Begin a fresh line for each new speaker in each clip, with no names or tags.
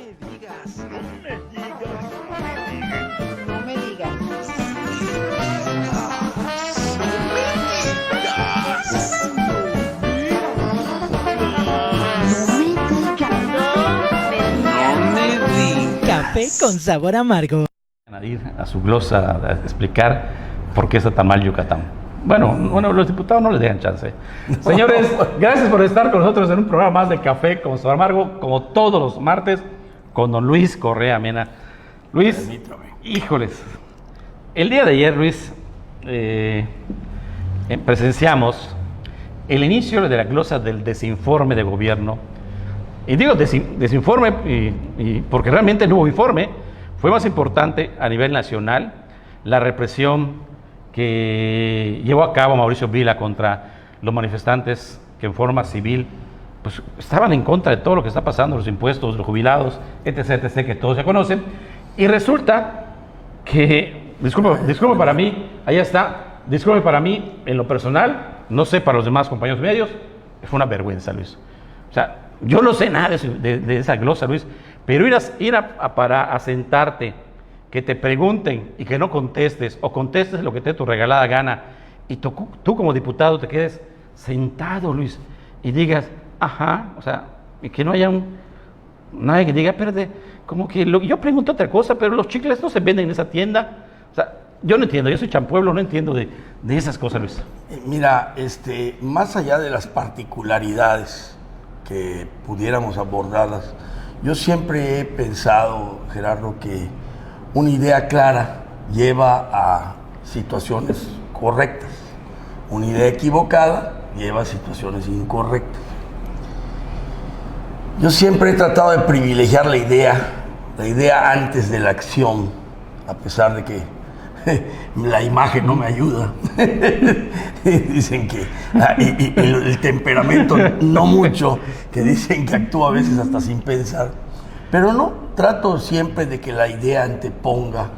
No me digas.
Café con sabor amargo.
A su glosa a explicar por qué está tan mal Yucatán. Bueno, los diputados no les dejan chance. Señores, gracias por estar con nosotros en un programa más de Café con sabor amargo, como todos los martes, con don Luis Correa Mena. Luis, híjoles, el día de ayer, Luis, presenciamos el inicio de la glosa del desinforme de gobierno. Y digo desinforme porque realmente no hubo informe. Fue más importante a nivel nacional la represión que llevó a cabo Mauricio Vila contra los manifestantes que en forma civil pues, estaban en contra de todo lo que está pasando, los impuestos, los jubilados, etc., que todos ya conocen. Y resulta que, disculpe para mí, allá está, disculpe para mí en lo personal, no sé para los demás compañeros medios, fue una vergüenza, Luis. O sea, yo no sé nada de esa glosa, Luis, pero ir a sentarte, que te pregunten y que no contestes, o contestes lo que te dé tu regalada gana, y tú como diputado te quedes sentado, Luis, y digas, ajá, o sea, y que no haya nadie que diga, espérate, como que yo pregunto otra cosa, pero los chicles no se venden en esa tienda. O sea, yo no entiendo, yo soy champueblo, no entiendo de esas cosas, Luis.
Mira, más allá de las particularidades que pudiéramos abordarlas, yo siempre he pensado, Gerardo, que una idea clara lleva a situaciones correctas. Una idea equivocada lleva a situaciones incorrectas. Yo siempre he tratado de privilegiar la idea antes de la acción, a pesar de que la imagen no me ayuda. Dicen que y el temperamento no mucho, que dicen que actúa a veces hasta sin pensar. Pero no, trato siempre de que la idea anteponga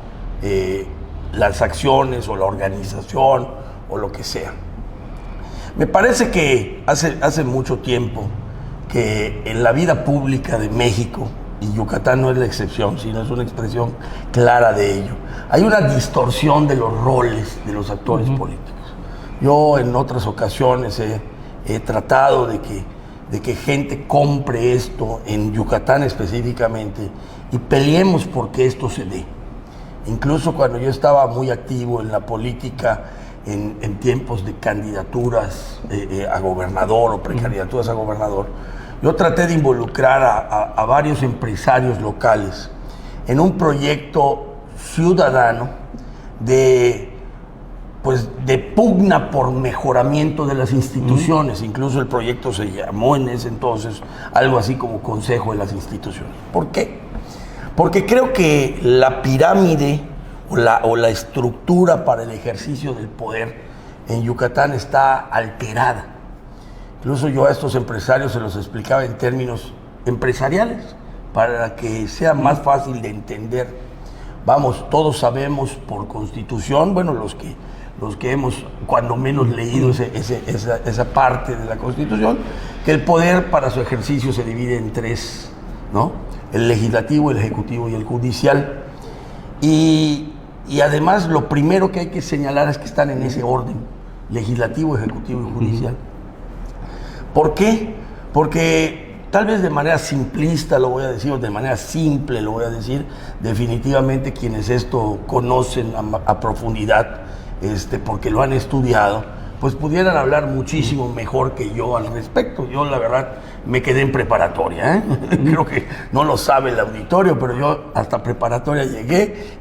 las acciones o la organización o lo que sea. Me parece que hace mucho tiempo que en la vida pública de México, y Yucatán no es la excepción, sino es una expresión clara de ello, hay una distorsión de los roles de los actores políticos. Yo en otras ocasiones he tratado de que gente compre esto, en Yucatán específicamente, y peleemos porque esto se dé. Incluso cuando yo estaba muy activo en la política, en tiempos de candidaturas a gobernador o precandidaturas a gobernador, yo traté de involucrar a varios empresarios locales en un proyecto ciudadano de pugna por mejoramiento de las instituciones. Incluso el proyecto se llamó en ese entonces algo así como Consejo de las Instituciones. ¿Por qué? Porque creo que la pirámide o la estructura para el ejercicio del poder en Yucatán está alterada. Incluso yo a estos empresarios se los explicaba en términos empresariales para que sea más fácil de entender. Vamos, todos sabemos por constitución, bueno, los que hemos cuando menos leído esa parte de la Constitución, que el poder para su ejercicio se divide en tres, ¿no? El legislativo, el ejecutivo y el judicial. Y además lo primero que hay que señalar es que están en ese orden, legislativo, ejecutivo y judicial. ¿Por qué? Porque tal vez de manera simplista lo voy a decir, o de manera simple lo voy a decir, definitivamente quienes esto conocen a profundidad, porque lo han estudiado, pues pudieran hablar muchísimo mejor que yo al respecto. Yo la verdad me quedé en preparatoria, creo que no lo sabe el auditorio, pero yo hasta preparatoria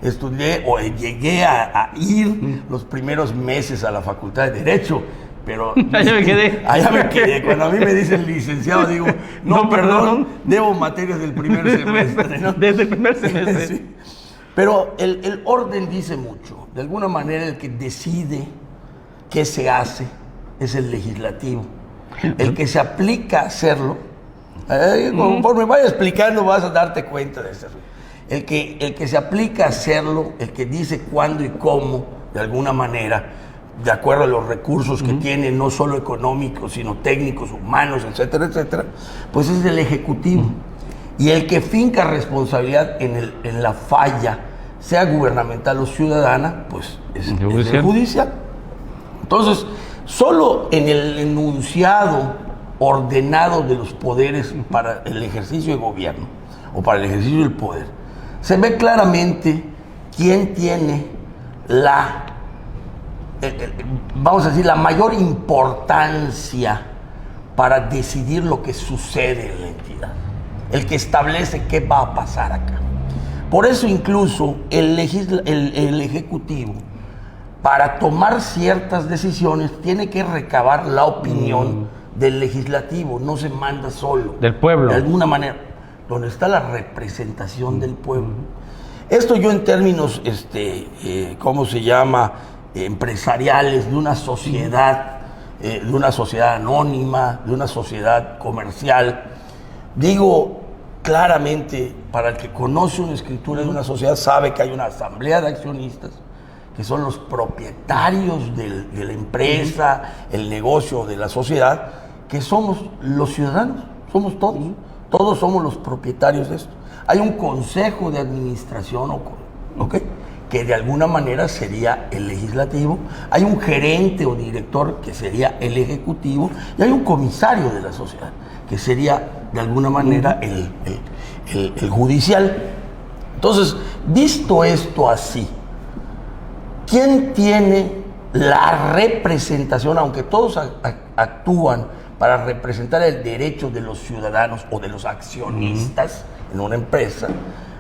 estudié o llegué a ir los primeros meses a la Facultad de Derecho. Pero
allá me quedé.
Allá me quedé. Cuando a mí me dicen licenciado, digo, no, perdón, debo materias del primer semestre, ¿no?
Desde el primer semestre.
Sí. Pero el orden dice mucho. De alguna manera el que decide qué se hace es el legislativo. El que se aplica a hacerlo, conforme vaya explicando vas a darte cuenta de eso. El que se aplica a hacerlo, el que dice cuándo y cómo, de alguna manera, de acuerdo a los recursos que tiene, no solo económicos, sino técnicos, humanos, etcétera, etcétera, pues es el Ejecutivo. Y el que finca responsabilidad en la falla, sea gubernamental o ciudadana, pues es el judicial. Entonces, solo en el enunciado ordenado de los poderes para el ejercicio de gobierno o para el ejercicio del poder, se ve claramente quién tiene vamos a decir, la mayor importancia para decidir lo que sucede en la entidad, el que establece qué va a pasar acá. Por eso incluso el Ejecutivo, para tomar ciertas decisiones, tiene que recabar la opinión del Legislativo, no se manda solo.
Del pueblo.
De alguna manera, donde está la representación del pueblo. Esto yo en términos, ¿cómo se llama?, empresariales, de una sociedad anónima, de una sociedad comercial, digo claramente, para el que conoce una escritura de una sociedad, sabe que hay una asamblea de accionistas, que son los propietarios de la empresa, el negocio de la sociedad, que somos los ciudadanos, somos todos. Todos somos los propietarios de esto. Hay un consejo de administración, ¿ok?, que de alguna manera sería el legislativo. Hay un gerente o director, que sería el ejecutivo, y hay un comisario de la sociedad, que sería de alguna manera el judicial. Entonces, visto esto así, ¿quién tiene la representación, aunque todos actúan para representar el derecho de los ciudadanos o de los accionistas en una empresa?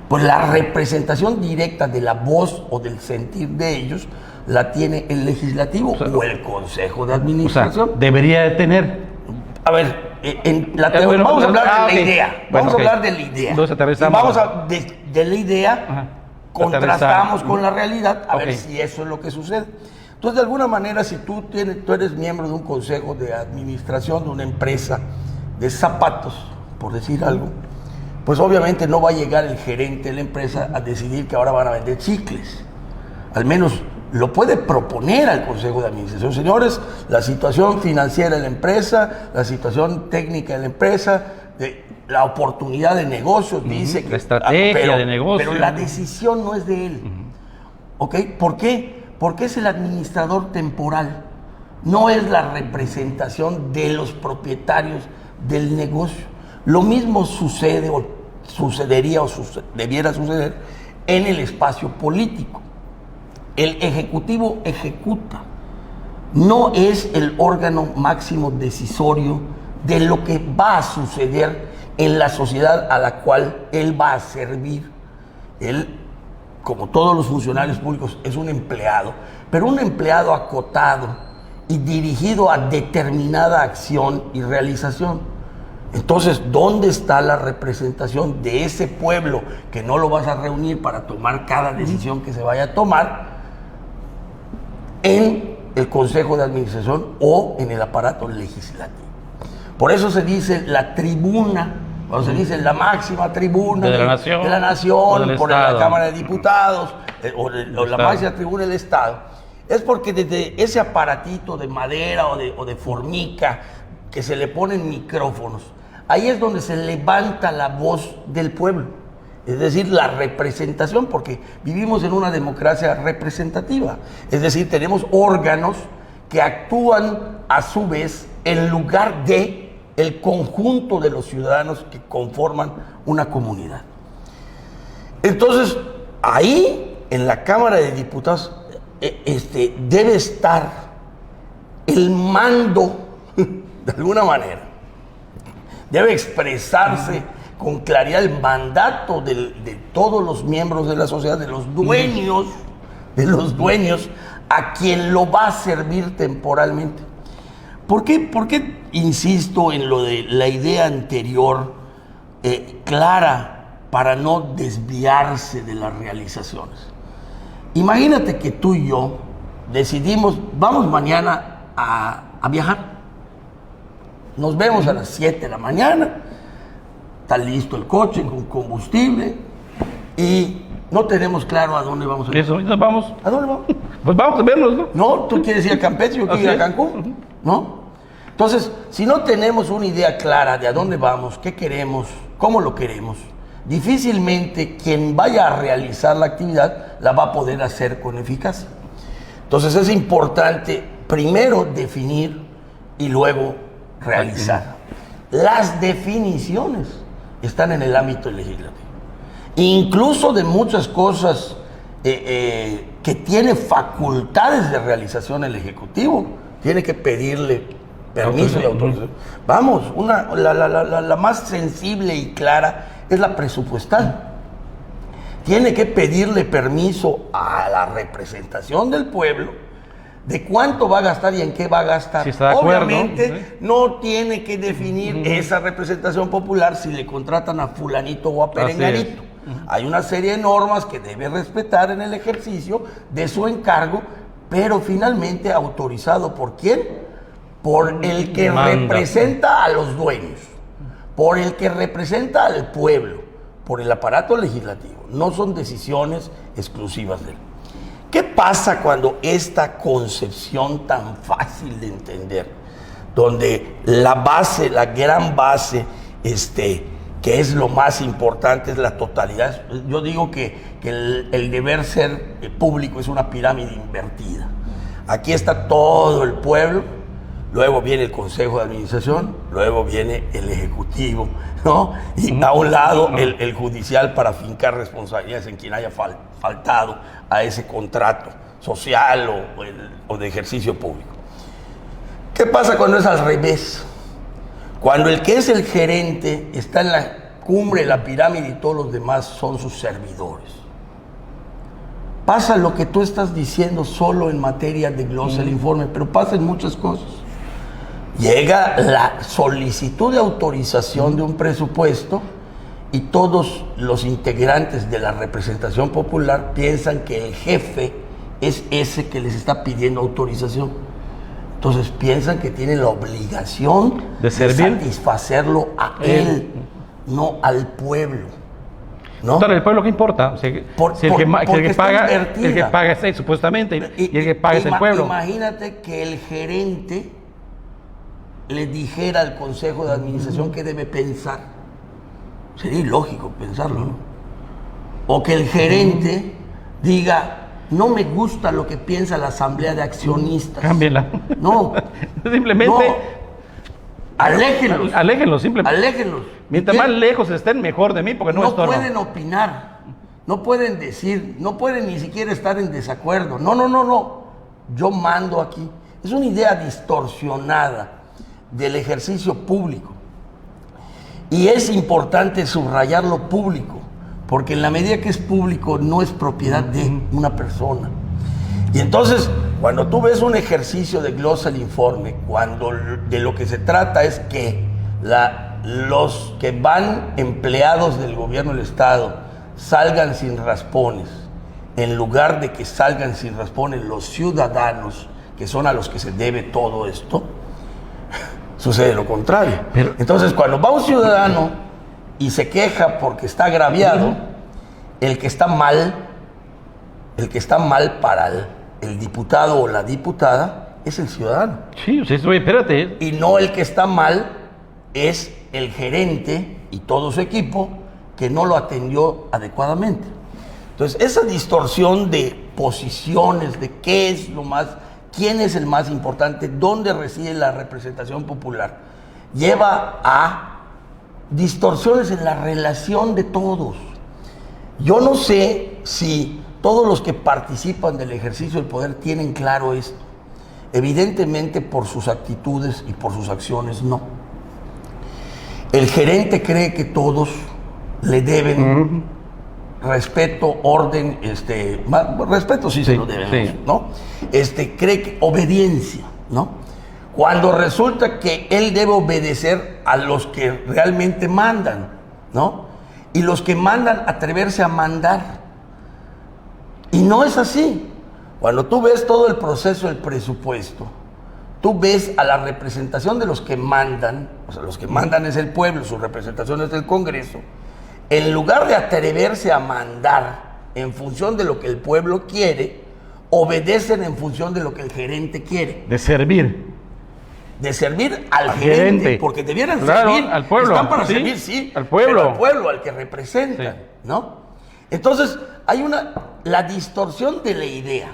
Pues la representación directa de la voz o del sentir de ellos la tiene el legislativo, o el consejo de administración.
Debería de tener.
A ver, vamos a hablar de la idea. Vamos a hablar de la idea.
Entonces aterrizamos.
Vamos de la idea, contrastamos con la realidad, a ver si eso es lo que sucede. Entonces, de alguna manera, si tú eres miembro de un consejo de administración de una empresa de zapatos, por decir algo, pues obviamente no va a llegar el gerente de la empresa a decidir que ahora van a vender chicles. Al menos lo puede proponer al consejo de administración. Señores, la situación financiera de la empresa, la situación técnica de la empresa, la oportunidad de negocios, dice que...
La estrategia de negocio.
Pero la decisión no es de él. ¿Ok? ¿Por qué? Porque es el administrador temporal. No es la representación de los propietarios del negocio. Lo mismo sucede o sucedería o debiera suceder en el espacio político. El Ejecutivo ejecuta, no es el órgano máximo decisorio de lo que va a suceder en la sociedad a la cual él va a servir. Él, como todos los funcionarios públicos, es un empleado, pero un empleado acotado y dirigido a determinada acción y realización. Entonces, ¿dónde está la representación de ese pueblo que no lo vas a reunir para tomar cada decisión que se vaya a tomar en el Consejo de Administración o en el aparato legislativo? Por eso se dice la tribuna, cuando se dice la máxima tribuna
de la nación,
por la Cámara de Diputados o la máxima tribuna del Estado, es porque desde ese aparatito de madera o de formica que se le ponen micrófonos, ahí es donde se levanta la voz del pueblo, es decir, la representación, porque vivimos en una democracia representativa, es decir, tenemos órganos que actúan a su vez en lugar de el conjunto de los ciudadanos que conforman una comunidad. Entonces, ahí, en la Cámara de Diputados, debe estar el mando, de alguna manera. Debe expresarse con claridad el mandato de todos los miembros de la sociedad, de los dueños a quien lo va a servir temporalmente. ¿Por qué insisto en lo de la idea anterior, clara, para no desviarse de las realizaciones? Imagínate que tú y yo decidimos, vamos mañana a viajar. Nos vemos a las 7 de la mañana, está listo el coche con combustible y no tenemos claro a dónde vamos a ir.
Eso, ¿nos vamos?
¿A dónde vamos?
Pues vamos a vernos, ¿no?
No, tú quieres ir a Campeche, yo quiero ir a Cancún, ¿no? Entonces, si no tenemos una idea clara de a dónde vamos, qué queremos, como lo queremos, difícilmente quien vaya a realizar la actividad la va a poder hacer con eficacia. Entonces es importante primero definir y luego realizar. Las definiciones están en el ámbito legislativo. Incluso de muchas cosas que tiene facultades de realización el Ejecutivo, tiene que pedirle permiso y autorización. Vamos, la más sensible y clara es la presupuestal. Tiene que pedirle permiso a la representación del pueblo de cuánto va a gastar y en qué va a gastar.
Si está de acuerdo,
obviamente no tiene que definir esa representación popular si le contratan a fulanito o a perenganito. Hay una serie de normas que debe respetar en el ejercicio de su encargo, pero finalmente autorizado ¿por quién? Por el que representa a los dueños, por el que representa al pueblo, por el aparato legislativo. No son decisiones exclusivas de él. ¿Qué pasa cuando esta concepción tan fácil de entender, donde la base, la gran base, que es lo más importante, es la totalidad? Yo digo que el deber ser público es una pirámide invertida. Aquí está todo el pueblo, luego viene el Consejo de Administración, luego viene el Ejecutivo, ¿no? Y a un lado el Judicial para fincar responsabilidades en quien haya faltado a ese contrato social o de ejercicio público. ¿Qué pasa cuando es al revés? Cuando el que es el gerente está en la cumbre de la pirámide y todos los demás son sus servidores. Pasa lo que tú estás diciendo solo en materia de glosa del informe, pero pasa en muchas cosas. Llega la solicitud de autorización de un presupuesto y todos los integrantes de la representación popular piensan que el jefe es ese que les está pidiendo autorización. Entonces piensan que tienen la obligación de satisfacerlo a él, no al pueblo, ¿no?
Entonces, ¿el pueblo qué importa? O sea, si el que paga es él, supuestamente, y el que paga es el pueblo.
Imagínate que el gerente le dijera al Consejo de Administración qué debe pensar. Sería ilógico pensarlo, ¿no? O que el gerente diga: no me gusta lo que piensa la asamblea de accionistas.
Cámbienla.
No.
Simplemente.
No. Aléjenlos.
Aléjenlos, simplemente.
Aléjenlos.
Mientras más lejos estén, mejor de mí, porque no estorban.
No pueden opinar, no pueden decir, no pueden ni siquiera estar en desacuerdo. No. Yo mando aquí. Es una idea distorsionada del ejercicio público. Y es importante subrayar lo público, porque en la medida que es público no es propiedad de una persona. Y entonces, cuando tú ves un ejercicio de glosa del informe, cuando de lo que se trata es que los que van empleados del gobierno del Estado salgan sin raspones, en lugar de que salgan sin raspones los ciudadanos, que son a los que se debe todo esto, sucede lo contrario. Entonces, cuando va un ciudadano y se queja porque está agraviado, el que está mal para el diputado o la diputada es el ciudadano.
Sí, o sea, espérate.
Y no el que está mal es el gerente y todo su equipo que no lo atendió adecuadamente. Entonces, esa distorsión de posiciones, de qué es lo más, quién es el más importante, dónde reside la representación popular, lleva a distorsiones en la relación de todos. Yo no sé si todos los que participan del ejercicio del poder tienen claro esto. Evidentemente, por sus actitudes y por sus acciones, no. El gerente cree que todos le deben respeto, orden, respeto sí se lo debemos, ¿no? Cree que obediencia, ¿no? Cuando resulta que él debe obedecer a los que realmente mandan, ¿no? Y los que mandan atreverse a mandar. Y no es así. Cuando tú ves todo el proceso del presupuesto, tú ves a la representación de los que mandan, o sea, los que mandan es el pueblo, su representación es el Congreso, en lugar de atreverse a mandar en función de lo que el pueblo quiere, obedecen en función de lo que el gerente quiere.
De servir.
de servir al
Al
gerente,
gerente.
porque debieran
Claro,
servir,
al pueblo,
están para
sí,
servir, sí,
al pueblo.
pero al pueblo, al que representan,
Sí.
¿no? Entonces, hay la distorsión de la idea,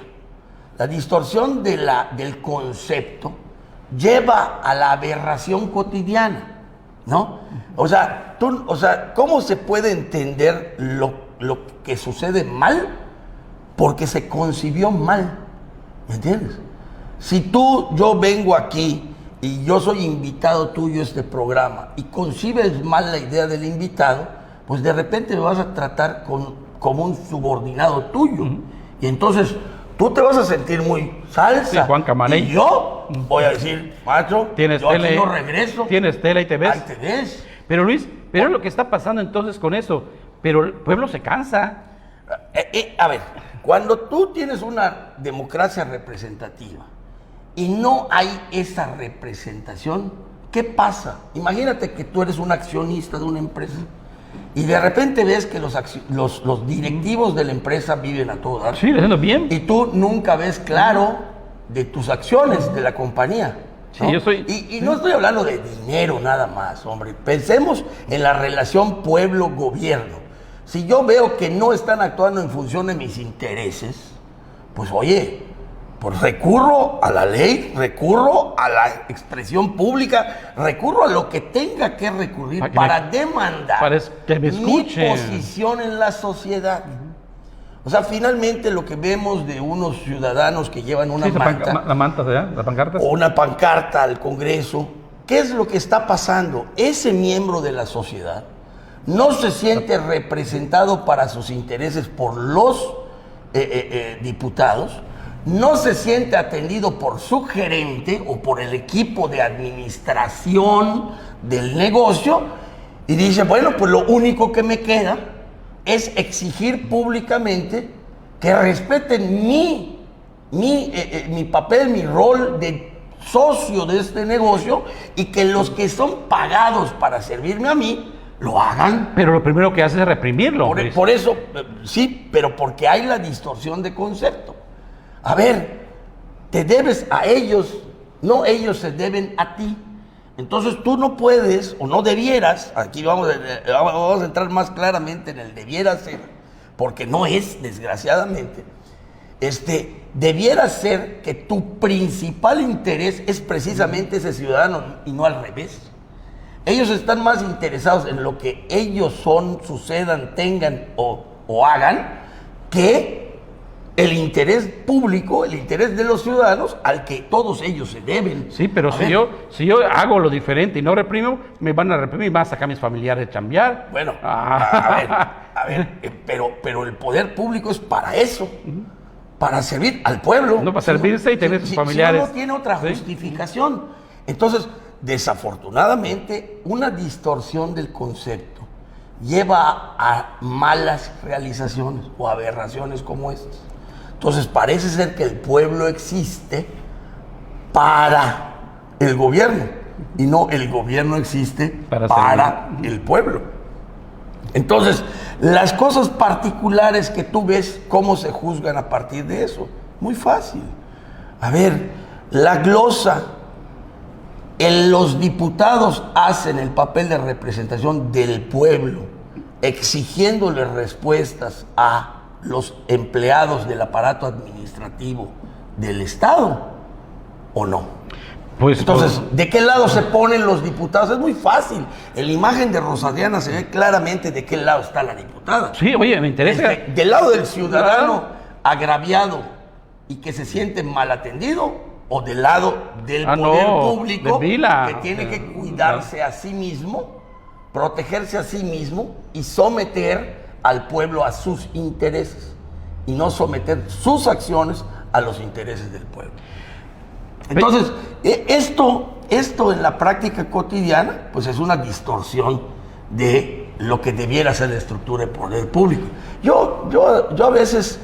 la distorsión del concepto, lleva a la aberración cotidiana, ¿no? O sea, ¿cómo se puede entender lo que sucede mal? Porque se concibió mal, ¿me entiendes? Si yo vengo aquí y yo soy invitado tuyo a este programa y concibes mal la idea del invitado, pues de repente me vas a tratar como un subordinado tuyo. Y entonces tú te vas a sentir muy salsa.
Sí, Juan Camaney.
Y yo voy a decir, macho,
Tienes
yo
tele,
aquí no regreso.
tienes tele y te ves.
Ahí te ves.
Pero Luis, pero es lo que está pasando entonces con eso. Pero el pueblo se cansa.
A ver, cuando tú tienes una democracia representativa y no hay esa representación, ¿qué pasa? Imagínate que tú eres un accionista de una empresa y de repente ves que los directivos de la empresa viven a todo dar.
Sí, le haciendo bien.
Y tú nunca ves claro de tus acciones de la compañía, ¿no?
Sí, yo soy-
Y no estoy hablando de dinero nada más, hombre. Pensemos en la relación pueblo-gobierno. Si yo veo que no están actuando en función de mis intereses, pues oye, pues recurro a la ley, recurro a la expresión pública, recurro a lo que tenga que recurrir para demandar
para que me
mi
escuchen.
posición en la sociedad. O sea, finalmente lo que vemos de unos ciudadanos que llevan una
Sí,
manta
la manta, ¿verdad? La pancarta.
o una pancarta al Congreso, ¿qué es lo que está pasando? Ese miembro de la sociedad no se siente representado para sus intereses por los diputados, no se siente atendido por su gerente o por el equipo de administración del negocio y dice, bueno, pues lo único que me queda es exigir públicamente que respeten mi papel, mi rol de socio de este negocio y que los que son pagados para servirme a mí lo hagan.
Pero lo primero que hace es reprimirlo. Luis.
Por eso, sí, pero porque hay la distorsión de concepto. A ver, te debes a ellos, no ellos se deben a ti. Entonces tú no puedes o no debieras, aquí vamos a entrar más claramente en el debiera ser, porque no es, desgraciadamente, debiera ser que tu principal interés es precisamente ese ciudadano y no al revés. Ellos están más interesados en lo que ellos son, sucedan, tengan o hagan, que el interés público, el interés de los ciudadanos al que todos ellos se deben.
Sí, pero
A
si
ver,
yo hago lo diferente y no reprimo, me van a reprimir, van a sacar a mis familiares de chambear.
Bueno,
Ah.
a ver, pero el poder público es para eso, para servir al pueblo.
No, para servirse y tener sus familiares.
Si no tiene otra
Sí.
justificación. Entonces, desafortunadamente, una distorsión del concepto lleva a malas realizaciones o aberraciones como estas. Entonces, parece ser que el pueblo existe para el gobierno y no el gobierno existe para el pueblo. Entonces, las cosas particulares que tú ves, ¿cómo se juzgan a partir de eso? Muy fácil. A ver, la glosa, los diputados hacen el papel de representación del pueblo, exigiéndole respuestas a los empleados del aparato administrativo del Estado, ¿o no?
Pues,
Entonces, ¿de qué lado se ponen los diputados? Es muy fácil. En la imagen de Rosadiana se ve claramente de qué lado está la diputada.
sí, oye, me interesa.
Del lado del ciudadano agraviado y que se siente mal atendido, o del lado del poder público
de Vila.
que tiene que cuidarse a sí mismo, protegerse a sí mismo y someter al pueblo a sus intereses y no someter sus acciones a los intereses del pueblo. Entonces, esto en la práctica cotidiana, pues es una distorsión de lo que debiera ser la estructura de poder público. Yo a veces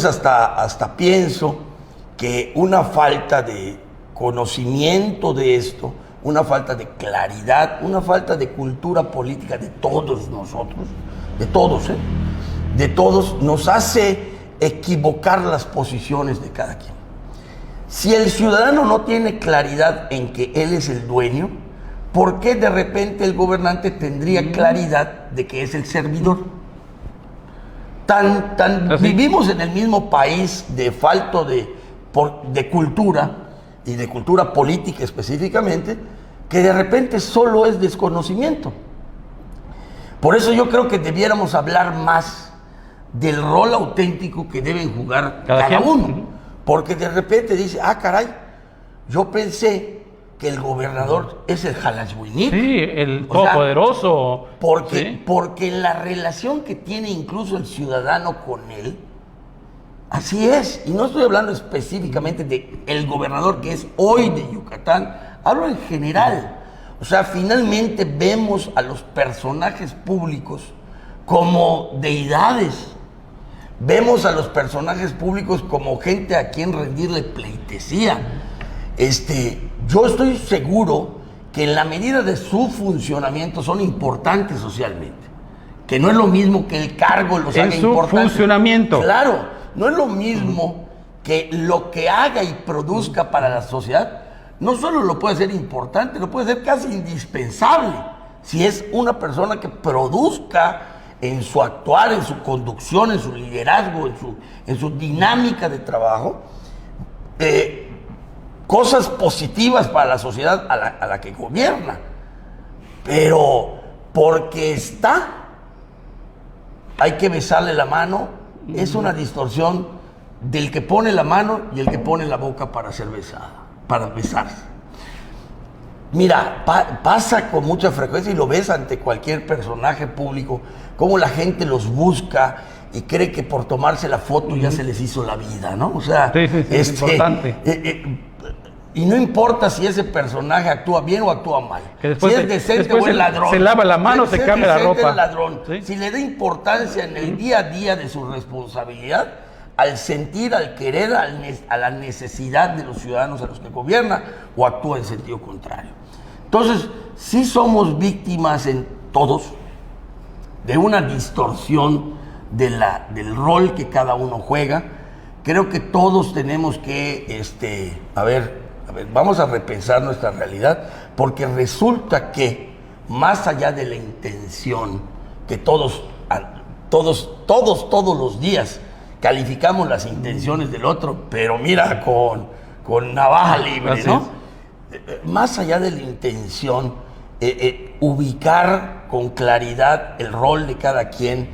hasta pienso que una falta de conocimiento de esto, una falta de claridad, una falta de cultura política de todos nosotros, de todos, nos hace equivocar las posiciones de cada quien. Si el ciudadano no tiene claridad en que él es el dueño, ¿por qué de repente el gobernante tendría claridad de que es el servidor? Vivimos en el mismo país de falto de cultura, y de cultura política específicamente, que de repente solo es desconocimiento. Por eso yo creo que debiéramos hablar más del rol auténtico que deben jugar cada uno. Porque de repente dice, caray, yo pensé que el gobernador es el Xalahuinip.
Sí, el todopoderoso.
Porque la relación que tiene incluso el ciudadano con él, así es. Y no estoy hablando específicamente del gobernador que es hoy de Yucatán, hablo en general. O sea, finalmente vemos a los personajes públicos como deidades. Vemos a los personajes públicos como gente a quien rendirle pleitesía. Yo estoy seguro que en la medida de su funcionamiento son importantes socialmente. Que no es lo mismo que el cargo los haga importantes. En su funcionamiento. Claro, no es lo mismo que lo que haga y produzca para la sociedad. No solo lo puede ser importante, lo puede ser casi indispensable. Si es una persona que produzca en su actuar, en su conducción, en su liderazgo, en su dinámica de trabajo, cosas positivas para la sociedad a la que gobierna. Pero porque hay que besarle la mano, es una distorsión del que pone la mano y el que pone la boca para ser besada, para besarse. Mira, pasa con mucha frecuencia y lo ves ante cualquier personaje público, cómo la gente los busca y cree que por tomarse la foto ya se les hizo la vida, ¿no? O sea,
es importante.
Y no importa si ese personaje actúa bien o actúa mal.
Que después
si es decente o es ladrón.
Se lava la mano, se cambia la ropa.
Es ladrón. ¿Sí? Si le da importancia en el día a día de su responsabilidad, al sentir, al querer, a la necesidad de los ciudadanos a los que gobierna, o actúa en sentido contrario. Entonces, sí somos víctimas en todos de una distorsión del rol que cada uno juega. Creo que todos tenemos que, vamos a repensar nuestra realidad, porque resulta que, más allá de la intención, que todos los días calificamos las intenciones del otro, pero mira, con navaja libre, ¿no? Más allá de la intención, ubicar con claridad el rol de cada quien,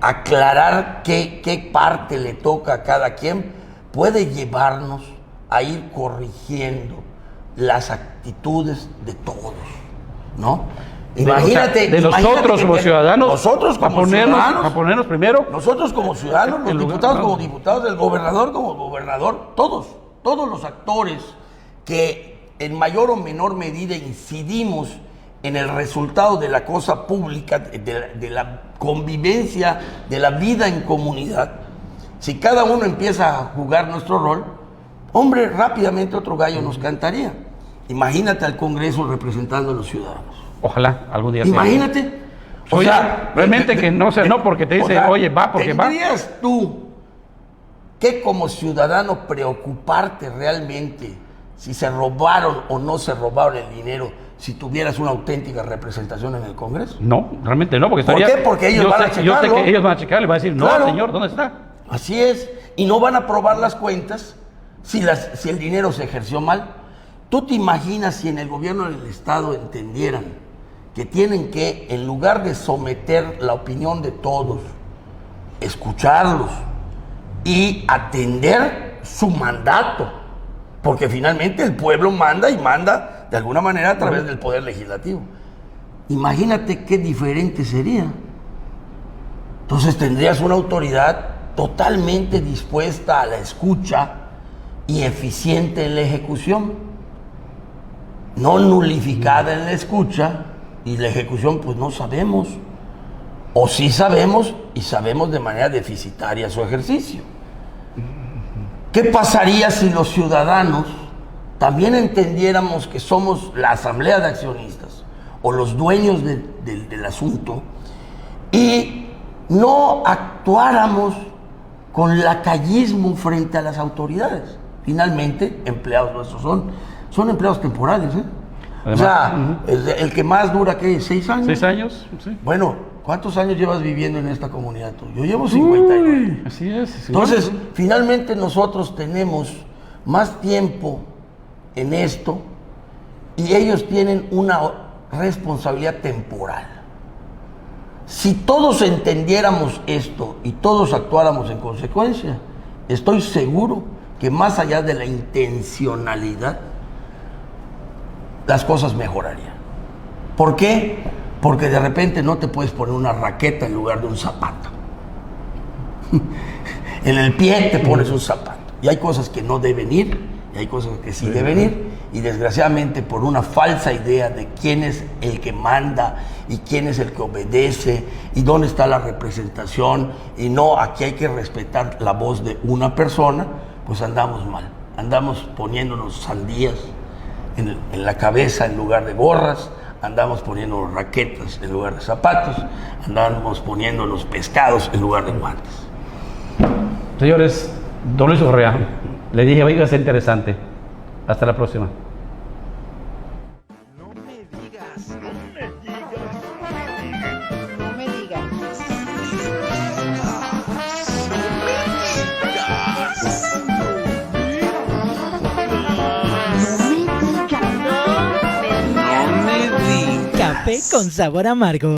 aclarar qué parte le toca a cada quien, puede llevarnos a ir corrigiendo las actitudes de todos, ¿no? Imagínate,
de nosotros como ciudadanos,
nosotros como ciudadanos,
a ponernos primero,
nosotros como ciudadanos, los diputados como diputados, el gobernador como gobernador, todos los actores que en mayor o menor medida incidimos en el resultado de la cosa pública, de la convivencia, de la vida en comunidad. Si cada uno empieza a jugar nuestro rol, hombre, rápidamente otro gallo nos cantaría. Imagínate al Congreso representando a los ciudadanos.
Ojalá algún día sea.
Imagínate.
Oye, realmente que no sea, no porque te dice, oye, va porque va.
¿Tendrías tú que como ciudadano preocuparte realmente si se robaron o no se robaron el dinero, si tuvieras una auténtica representación en el Congreso?
No, realmente no, porque estaría...
¿Por qué? Porque ellos van a checarlo.
Yo sé que ellos van a checarlo y van a decir, no, señor, ¿dónde está?
Así es, y no van a probar las cuentas si el dinero se ejerció mal. ¿Tú te imaginas si en el gobierno del Estado entendieran que tienen que, en lugar de someter la opinión de todos, escucharlos y atender su mandato? Porque finalmente el pueblo manda y manda de alguna manera a través del poder legislativo. Imagínate qué diferente sería. Entonces tendrías una autoridad totalmente dispuesta a la escucha y eficiente en la ejecución, no nulificada en la escucha, y la ejecución pues no sabemos, o sí sabemos y sabemos de manera deficitaria su ejercicio. ¿Qué pasaría si los ciudadanos también entendiéramos que somos la asamblea de accionistas o los dueños del asunto y no actuáramos con lacayismo frente a las autoridades? Finalmente, empleados nuestros son empleados temporales, ¿eh?
Además,
o sea, el que más dura, ¿qué? ¿6 años?
6 años, sí.
Bueno, ¿cuántos años llevas viviendo en esta comunidad tú? Yo llevo 59.
Así es.
Entonces, finalmente nosotros tenemos más tiempo en esto y ellos tienen una responsabilidad temporal. Si todos entendiéramos esto y todos actuáramos en consecuencia, estoy seguro que más allá de la intencionalidad, las cosas mejorarían. ¿Por qué? Porque de repente no te puedes poner una raqueta en lugar de un zapato. En el pie te pones un zapato. Y hay cosas que no deben ir, y hay cosas que sí deben ir. Y desgraciadamente por una falsa idea de quién es el que manda y quién es el que obedece y dónde está la representación, y no, aquí hay que respetar la voz de una persona, pues andamos mal. Andamos poniéndonos sandías en la cabeza en lugar de gorras, andamos poniendo raquetas en lugar de zapatos, andamos poniendo los pescados en lugar de guantes.
Señores, don Luis Correa, le dije, oiga, es interesante. Hasta la próxima.
No me digas. No me digas.
Café con sabor amargo.